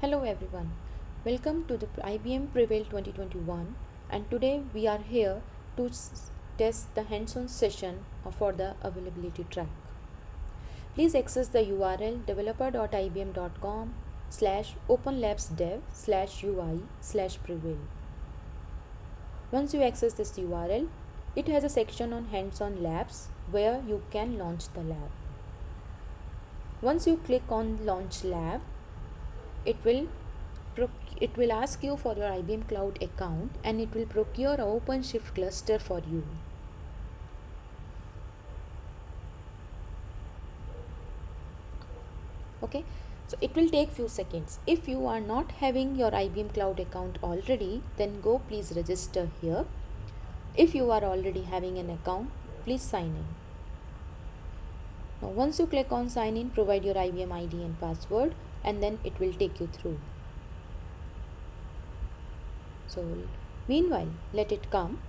Hello everyone, welcome to the IBM Prevail 2021 and today we are here to test the hands-on session for the availability track. Please access the URL developer.ibm.com/openlabsdev/ui/prevail. Once you access this URL, it has a section on hands-on labs where you can launch the lab. Once you click on launch lab, it will ask you for your IBM Cloud account and it will procure an OpenShift cluster for you. Okay, so it will take few seconds. If you are not having your IBM Cloud account already, then go please register here. If you are already having an account, please sign in. Now once you click on sign in, provide your IBM ID and password and then it will take you through. So meanwhile, let it come.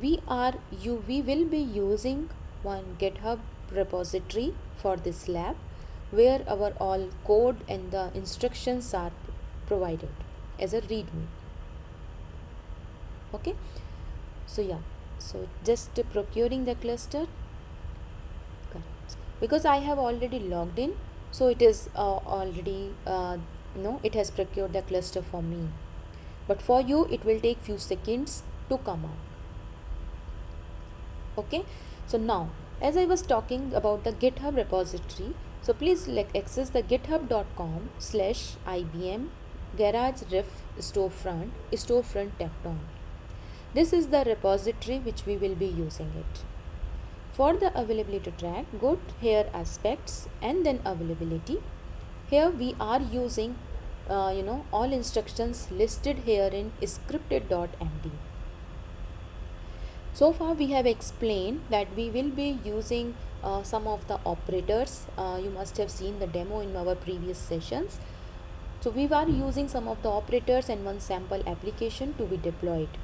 We will be using one GitHub repository for this lab where our all code and the instructions are provided as a readme. Okay, so just procuring the cluster. Correct. Because I have already logged in, so it is already it has procured the cluster for me, but for you it will take few seconds to come out. Okay, so now as I was talking about the GitHub repository, so please access the github.com/ibm garage riff storefront tecton. This is the repository which we will be using it. For the availability track, go here aspects and then availability. Here we are using all instructions listed here in scripted.md. So far we have explained that we will be using some of the operators. You must have seen the demo in our previous sessions. So we are using some of the operators and one sample application to be deployed.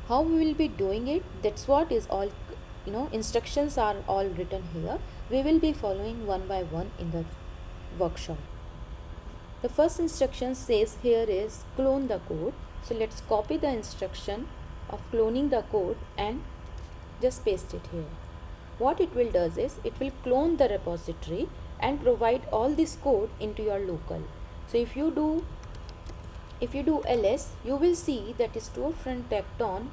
How we will be doing it, that's what is all, instructions are all written here. We will be following one by one in the workshop. The first instruction says here is clone the code. So let's copy the instruction of cloning the code and just paste it here. What it will does is it will clone the repository and provide all this code into your local. So if you do ls, you will see that storefront tecton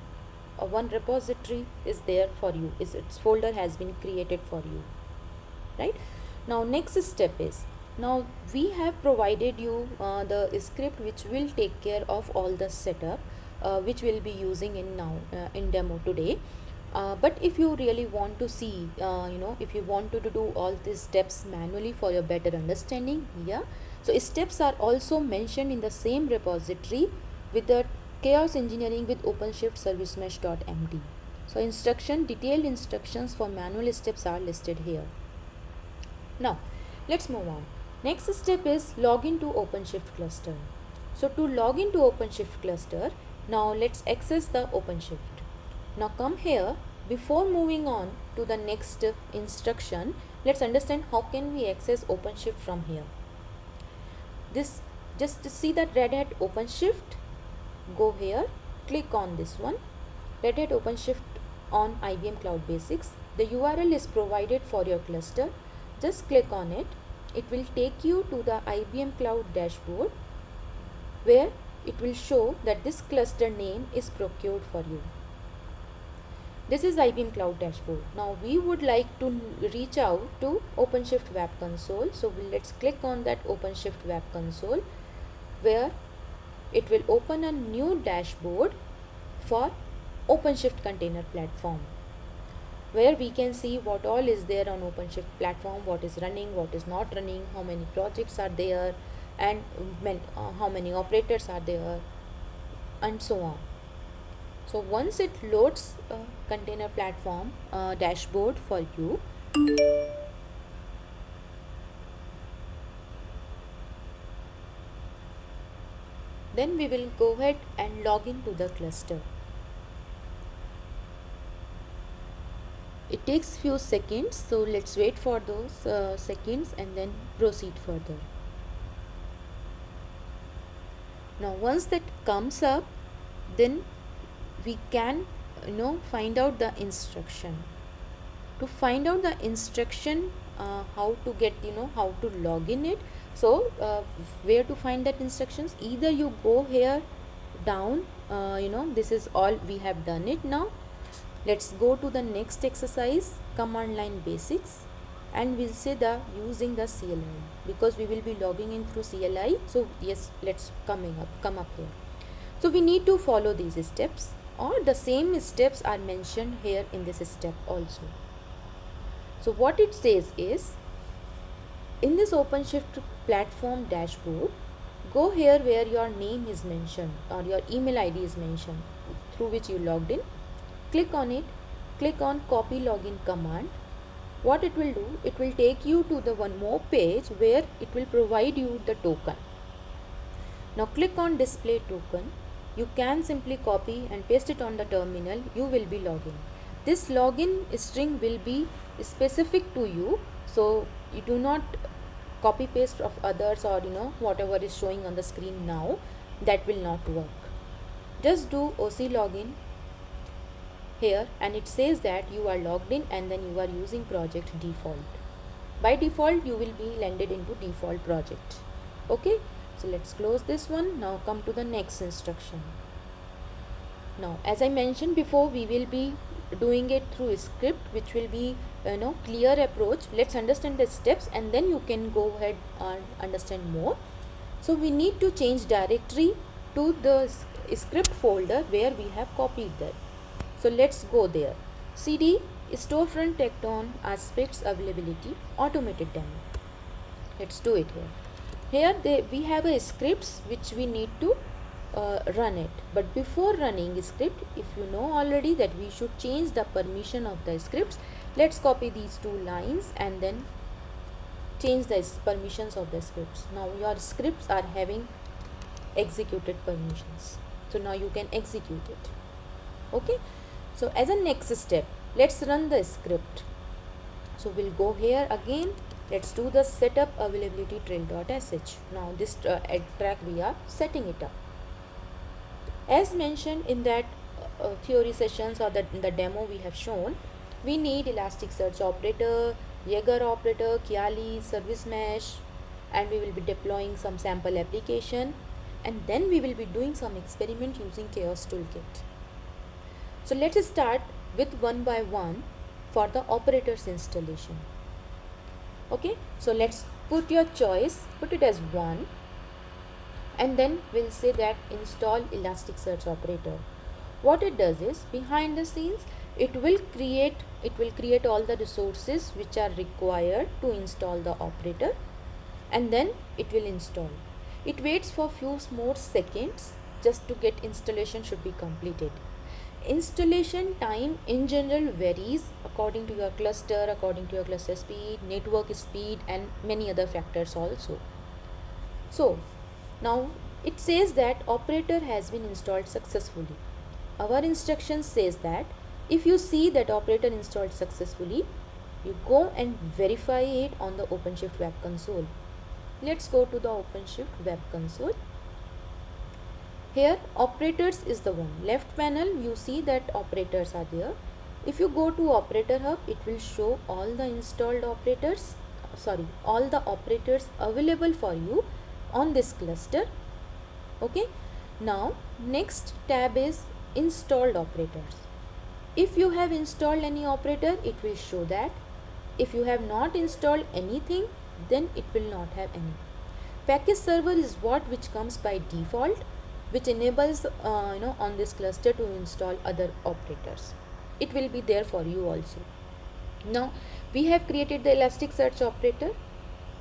one repository is there for you. Its folder has been created for you. Right now, next step is, now we have provided you the script which will take care of all the setup which we'll be using in demo today. But if you really want to see, if you want to do all these steps manually for your better understanding, so steps are also mentioned in the same repository with the chaos engineering with OpenShift service mesh.md. So detailed instructions for manual steps are listed here. Now let's move on. Next step is login to OpenShift cluster. So to log into OpenShift cluster, now let's access the OpenShift. Now come here. Before moving on to the next instruction, let's understand how can we access OpenShift from here. Just to see that Red Hat OpenShift, go here, click on this one, Red Hat OpenShift on IBM Cloud Basics. The URL is provided for your cluster. Just click on it. It will take you to the IBM Cloud dashboard where it will show that this cluster name is procured for you. This is IBM Cloud dashboard. Now we would like to reach out to OpenShift Web Console. So let's click on that OpenShift Web Console where it will open a new dashboard for OpenShift Container Platform, where we can see what all is there on OpenShift platform, what is running, what is not running, how many projects are there, and how many operators are there, and so on. So once it loads a container platform dashboard for you, then we will go ahead and log into the cluster. It takes few seconds, so let's wait for those seconds and then proceed further. Now once that comes up, then we can find out the instruction. To find out the instruction, how to get, how to log in it. So where to find that instructions? Either you go here down, this is all we have done it. Now let's go to the next exercise, command line basics, and we'll say the using the CLI, because we will be logging in through CLI. So yes, let's come up here. So we need to follow these steps, or the same steps are mentioned here in this step also. So what it says is, in this OpenShift platform dashboard, go here where your name is mentioned or your email ID is mentioned through which you logged in. Click on it, click on copy login command. What it will do, it will take you to the one more page where it will provide you the token. Now click on display token. You can simply copy and paste it on the terminal. You will be logging. This login string will be specific to you, so you do not copy paste of others, or whatever is showing on the screen now, that will not work. Just do OC login here, and it says that you are logged in and then you are using project default. By default you will be landed into default project. Okay, so let's close this one. Now come to the next instruction. Now as I mentioned before, we will be doing it through a script, which will be clear approach. Let's understand the steps and then you can go ahead and understand more. So we need to change directory to the script folder where we have copied that. So let's go there. CD storefront Tekton aspects availability automated demo. Let's do it here. We have a scripts which we need to run it. But before running script, if you know already that we should change the permission of the scripts, let's copy these two lines and then change the permissions of the scripts. Now your scripts are having executed permissions, so now you can execute it. Okay, so as a next step, let's run the script. So we'll go here again. Let's do the setup availability trail.sh. Now this track we are setting it up. As mentioned in that theory sessions, or the demo we have shown, we need Elasticsearch operator, Jaeger operator, Kiali, service mesh, and we will be deploying some sample application, and then we will be doing some experiment using Chaos Toolkit. So let's start with one by one for the operators installation. Okay, so let's put your choice, put it as 1, and then we'll say that install Elasticsearch operator. What it does is, behind the scenes, it will create all the resources which are required to install the operator, and then it will install. It waits for few more seconds just to get installation should be completed. Installation time in general varies according to your cluster, according to your cluster speed, network speed, and many other factors also. So now it says that operator has been installed successfully. Our instruction says that if you see that operator installed successfully, you go and verify it on the OpenShift web console. Let's go to the OpenShift web console. Here operators is the one. Left panel you see that operators are there. If you go to operator hub, it will show all the installed operators, all the operators available for you on this cluster. Okay, now next tab is installed operators. If you have installed any operator, it will show that. If you have not installed anything, then it will not have any. Package server is which comes by default, which enables on this cluster to install other operators. It will be there for you also. Now we have created the Elasticsearch operator.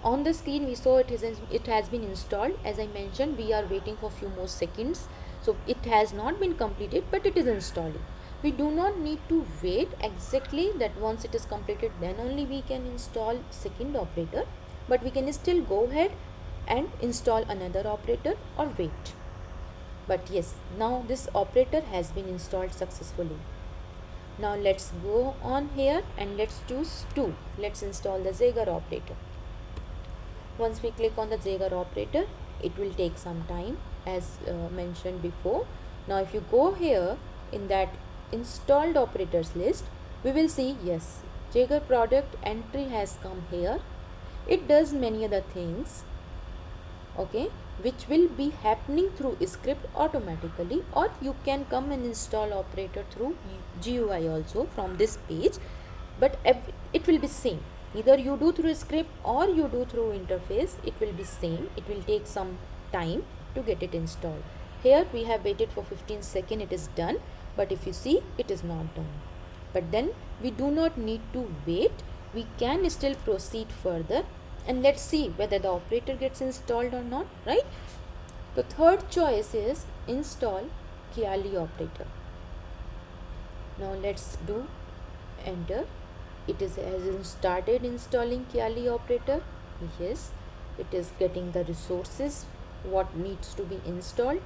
On the screen we saw it has been installed. As I mentioned, we are waiting for few more seconds, so it has not been completed, but it is installing. We do not need to wait exactly that once it is completed then only we can install second operator, but we can still go ahead and install another operator or wait. But yes, now this operator has been installed successfully. Now let's go on here and let's choose 2. Let's install the Jaeger operator. Once we click on the Jaeger operator, it will take some time as mentioned before. Now if you go here in that installed operators list, we will see yes, Jaeger product entry has come here. It does many other things, okay, which will be happening through script automatically, or you can come and install operator through GUI also from this page, but it will be same. Either you do through script or you do through interface, it will be same. It will take some time to get it installed. Here we have waited for 15 seconds, it is done, but if you see, it is not done. But then we do not need to wait, we can still proceed further, and let's see whether the operator gets installed or not, right? The third choice is install Kiali operator. Now let's do enter. It has started installing Kiali operator. Yes, it is getting the resources what needs to be installed,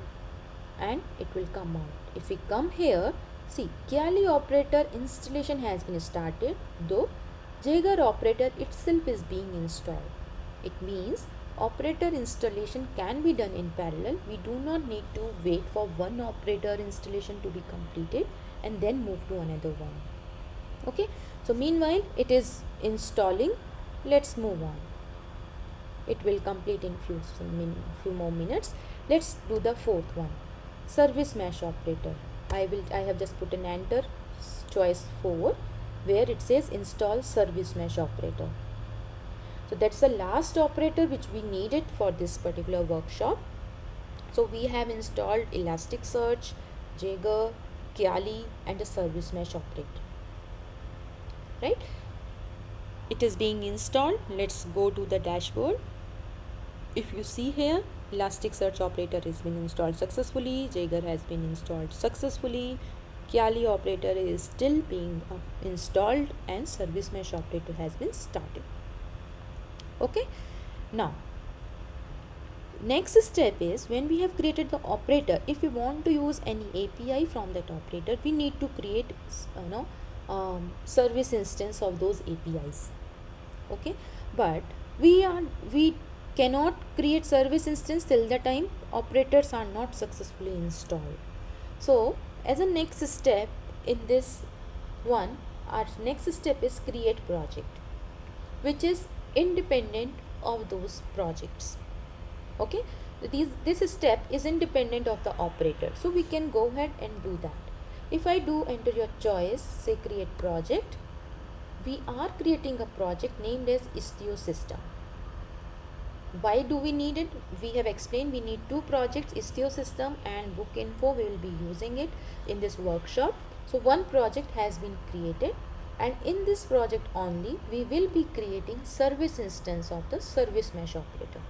and it will come out. If we come here, see, Kiali operator installation has been started, though Jaeger operator itself is being installed. It means operator installation can be done in parallel. We do not need to wait for one operator installation to be completed and then move to another one. Okay, so meanwhile it is installing. Let's move on. It will complete in few more minutes. Let's do the fourth one, service mesh operator. I have just put an enter, choice 4, where it says install service mesh operator. So that's the last operator which we needed for this particular workshop. So we have installed Elasticsearch, Jaeger, Kiali, and a service mesh operator, right? It is being installed. Let's go to the dashboard. If you see here, Elasticsearch operator has been installed successfully, Jaeger has been installed successfully, Kiali operator is still being installed, and service mesh operator has been started. Okay, now next step is, when we have created the operator, if we want to use any API from that operator, we need to create service instance of those APIs. Okay, but we cannot create service instance till the time operators are not successfully installed. So as a next step in this one, our next step is create project, which is independent of those projects. Okay, this step is independent of the operator, so we can go ahead and do that. If I do enter your choice, say create project, we are creating a project named as Istio system. Why do we need it? We have explained we need two projects, Istio system and book info. We will be using it in this workshop. So one project has been created, and in this project only we will be creating service instance of the service mesh operator.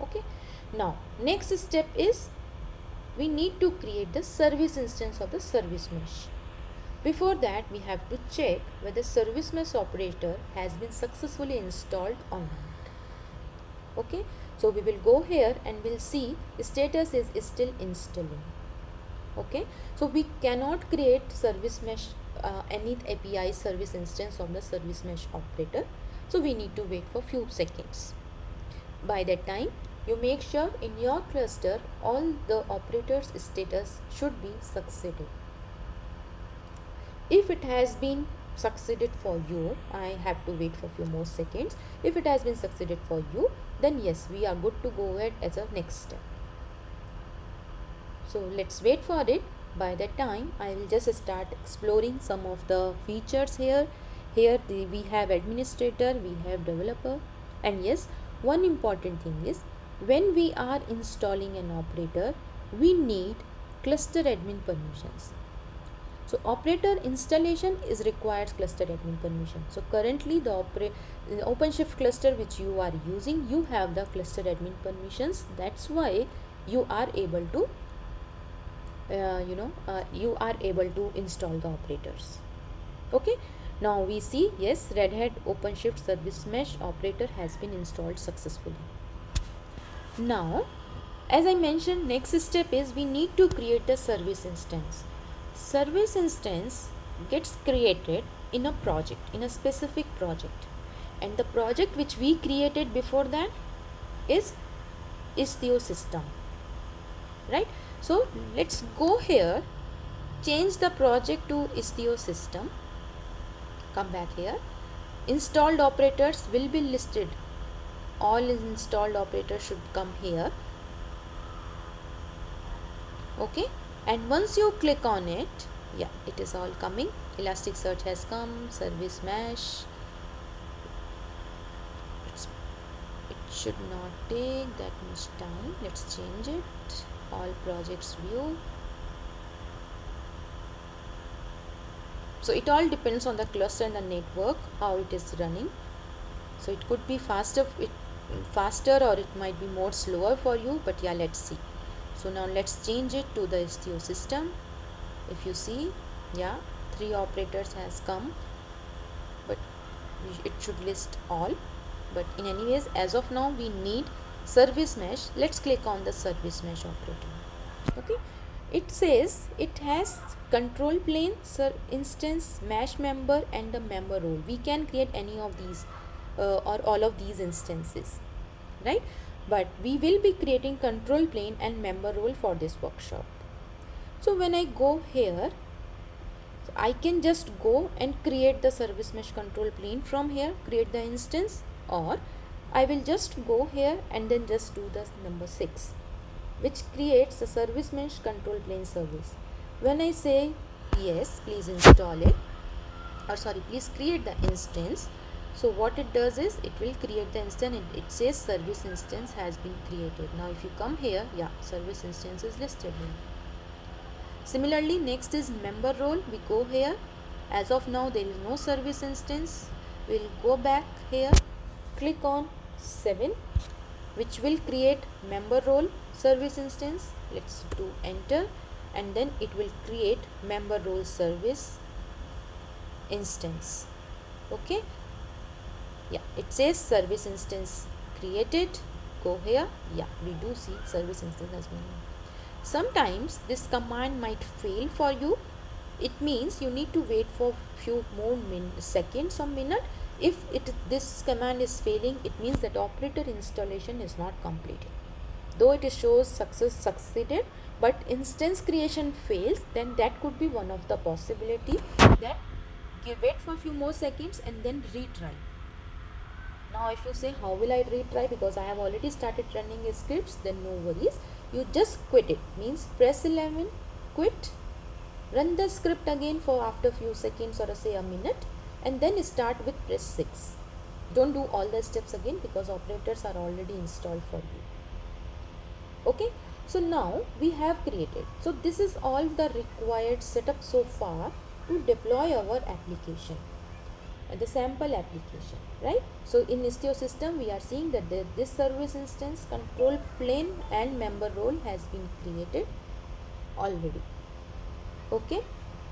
Okay, now next step is we need to create the service instance of the service mesh. Before that, we have to check whether service mesh operator has been successfully installed or not. Okay, so we will go here and we'll see the status is still installing. Okay, so we cannot create service mesh any API service instance of the service mesh operator, so we need to wait for few seconds. By that time, you make sure in your cluster all the operators status should be succeeded. If it has been succeeded for you, I have to wait for few more seconds. If it has been succeeded for you, then yes, we are good to go ahead as a next step. So let's wait for it. By that time, I will just start exploring some of the features here. Here we have administrator, we have developer, and yes, one important thing is, when we are installing an operator, we need cluster admin permissions. So operator installation is requires cluster admin permission. So currently the OpenShift cluster which you are using, you have the cluster admin permissions. That's why you are able to you are able to install the operators. Okay, now we see yes, Red Hat OpenShift service mesh operator has been installed successfully. Now as I mentioned, next step is we need to create a service instance. Service instance gets created in a project, in a specific project, and the project which we created before that is Istio system, right? So let's go here, change the project to Istio system, come back here, installed operators will be listed, all installed operators should come here, okay? And once you click on it, yeah, it is all coming. Elasticsearch has come, service mesh. It should not take that much time. Let's change it. All projects view. So it all depends on the cluster and the network, how it is running. So it could be faster or it might be more slower for you, but yeah, let's see. So now let's change it to the Istio system. If you see, yeah, 3 operators has come, but it should list all. But in any ways, as of now we need service mesh. Let's click on the service mesh operator. Okay, it says it has control plane, instance, mesh member and the member role. We can create any of these or all of these instances, right? But we will be creating control plane and member role for this workshop. So when I go here, I can just go and create the service mesh control plane from here, create the instance, or I will just go here and then just do the number 6, which creates a service mesh control plane service. When I say yes, please install it, or sorry, please create the instance. So what it does is it will create the instance and it says service instance has been created. Now if you come here, yeah, service instance is listed here. Similarly, next is member role. We go here. As of now, there is no service instance. We'll go back here, click on 7, which will create member role service instance. Let's do enter, and then it will create member role service instance. Okay, yeah, it says service instance created. Go here, yeah, we do see service instance has been. Sometimes this command might fail for you. It means you need to wait for few more seconds or minute. If this command is failing, it means that operator installation is not completed. Though it shows succeeded, but instance creation fails, then that could be one of the possibility that wait for a few more seconds and then retry. Now if you say how will I retry, because I have already started running scripts, then no worries, you just quit it. Means press 11, quit, run the script again for after few seconds or say a minute, and then start with press 6. Don't do all the steps again because operators are already installed for you. Okay, so now we have created. So this is all the required setup so far to deploy our application, the sample application, right? So in Istio system we are seeing that this service instance, control plane and member role has been created already. Okay,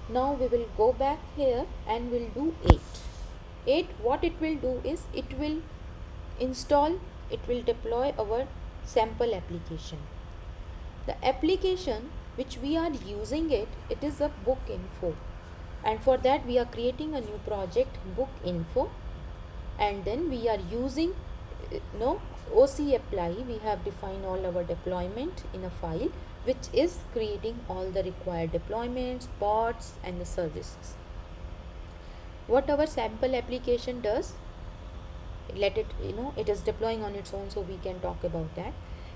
now we will go back here and we'll do 8. What it will do is it will install, it will deploy our sample application. The application which we are using it is a book info, and for that we are creating a new project, book info, and then we are using OC apply. We have defined all our deployment in a file which is creating all the required deployments, pods and the services. What our sample application does, let it, it is deploying on its own, so we can talk about that.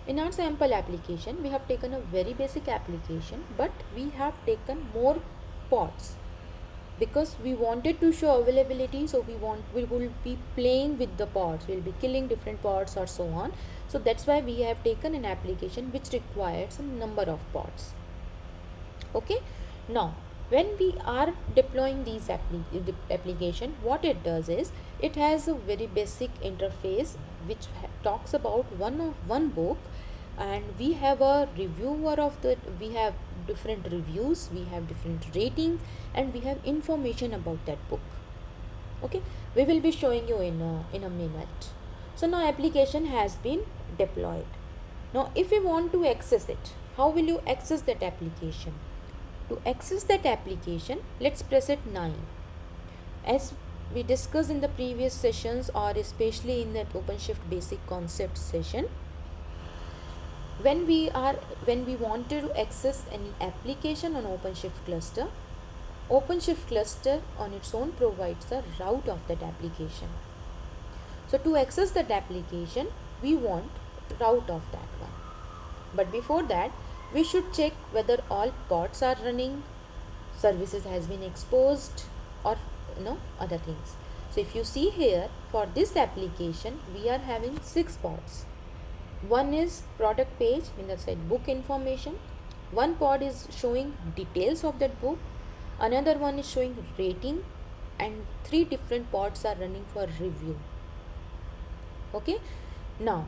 In our sample application we have taken a very basic application, but we have taken more pods because we wanted to show availability. So we will be playing with the pods, we'll be killing different pods or so on. So that's why we have taken an application which requires a number of pods. Okay, now when we are deploying these application, what it does is it has a very basic interface which talks about one book, and we have a reviewer of the, we have different reviews, we have different ratings, and we have information about that book. Okay, we will be showing you in a minute. So now application has been deployed. Now if we want to access it, how will you access that application? To access that application, let's press it 9. As we discussed in the previous sessions, or especially in that OpenShift basic concept session, when we wanted to access any application on OpenShift cluster, OpenShift cluster on its own provides the route of that application. So to access that application, we want route of that one. But before that, we should check whether all pods are running, services has been exposed, or other things. So if you see here, for this application, we are having 6 pods. One is product page, in the side book information. One pod is showing details of that book. Another one is showing rating, and 3 different pods are running for review. Okay, now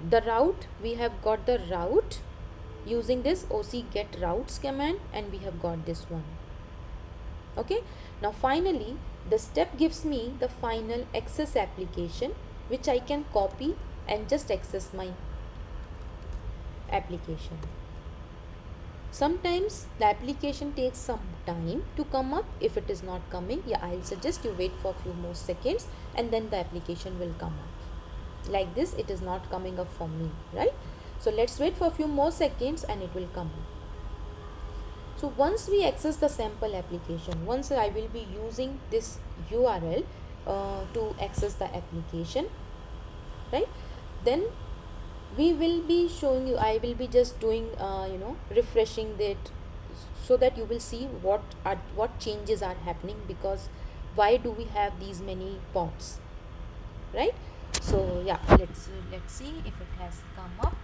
the route, we have got the route using this OC get routes command, and we have got this one. Okay, now finally the step gives me the final access application, which I can copy and just access my application. Sometimes the application takes some time to come up. If it is not coming, I'll suggest you wait for a few more seconds, and then the application will come up. Like this, it is not coming up for me, right? So let's wait for a few more seconds and it will come up. So once we access the sample application, once I will be using this URL to access the application, right? Then we will be showing you, I will be just doing refreshing that, so that you will see what changes are happening, because why do we have these many pods, right? So let's see if it has come up.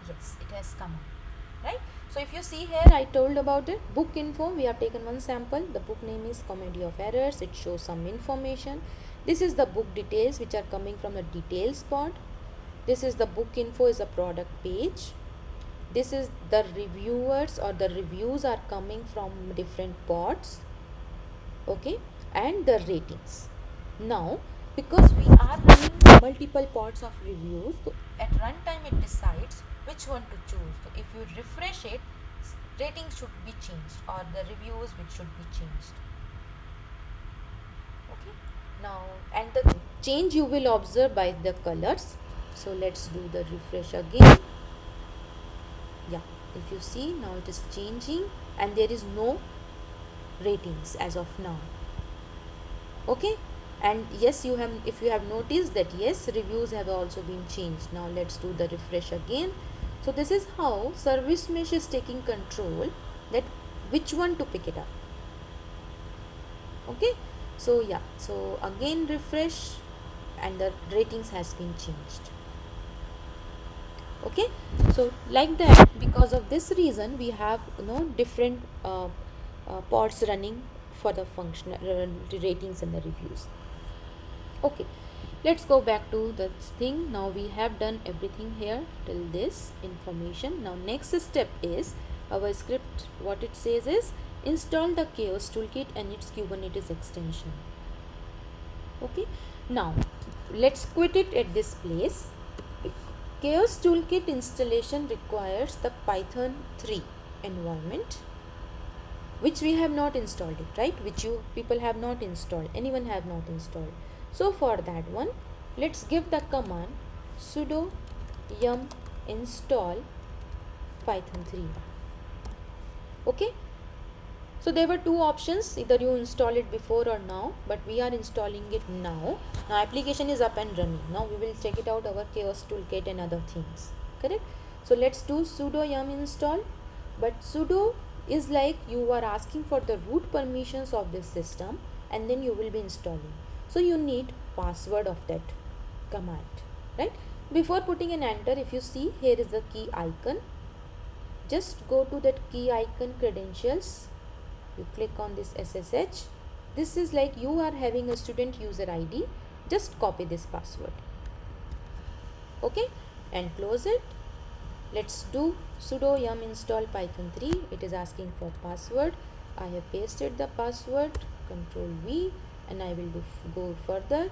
Yes, it has come up, right? So if you see here, I told about it, book info, we have taken one sample. The book name is Comedy of Errors. It shows some information. This is the book details, which are coming from the details pod. This is the book info, is a product page. This is the reviewers, or the reviews are coming from different pods. Okay, and the ratings. Now because we are running multiple pods of reviews, so at runtime it decides which one to choose. So if you refresh it, ratings should be changed, or the reviews which should be changed. Okay, now, and the change you will observe by the colors. So let's do the refresh again. If you see, now it is changing and there is no ratings as of now. Okay, and yes, you have, if you have noticed that yes, reviews have also been changed. Now let's do the refresh again. So this is how Service Mesh is taking control, that which one to pick it up. Okay, so so again refresh, and the ratings has been changed. Okay, so like that, because of this reason, we have different pods running for the function ratings and the reviews. Okay, let's go back to the thing. Now we have done everything here till this information. Now next step is our script. What it says is install the Chaos Toolkit and its Kubernetes extension. Okay, now let's quit it at this place. Chaos Toolkit installation requires the Python 3 environment, which we have not installed it, right? Which you people have not installed, anyone have not installed. So for that one, let's give the command sudo yum install python 3. Okay, so there were two options, either you install it before or now, but we are installing it now. Now application is up and running. Now we will check it out, our Chaos Toolkit and other things, correct? So let's do sudo yum install. But sudo is like you are asking for the root permissions of this system, and then you will be installing. So you need password of that command, right? Before putting an enter, if you see, here is the key icon. Just go to that key icon, credentials. You click on this SSH. This is like you are having a student user ID. Just copy this password. Okay, and close it. Let's do sudo yum install python 3. It is asking for password. I have pasted the password, Control V, and I will go further.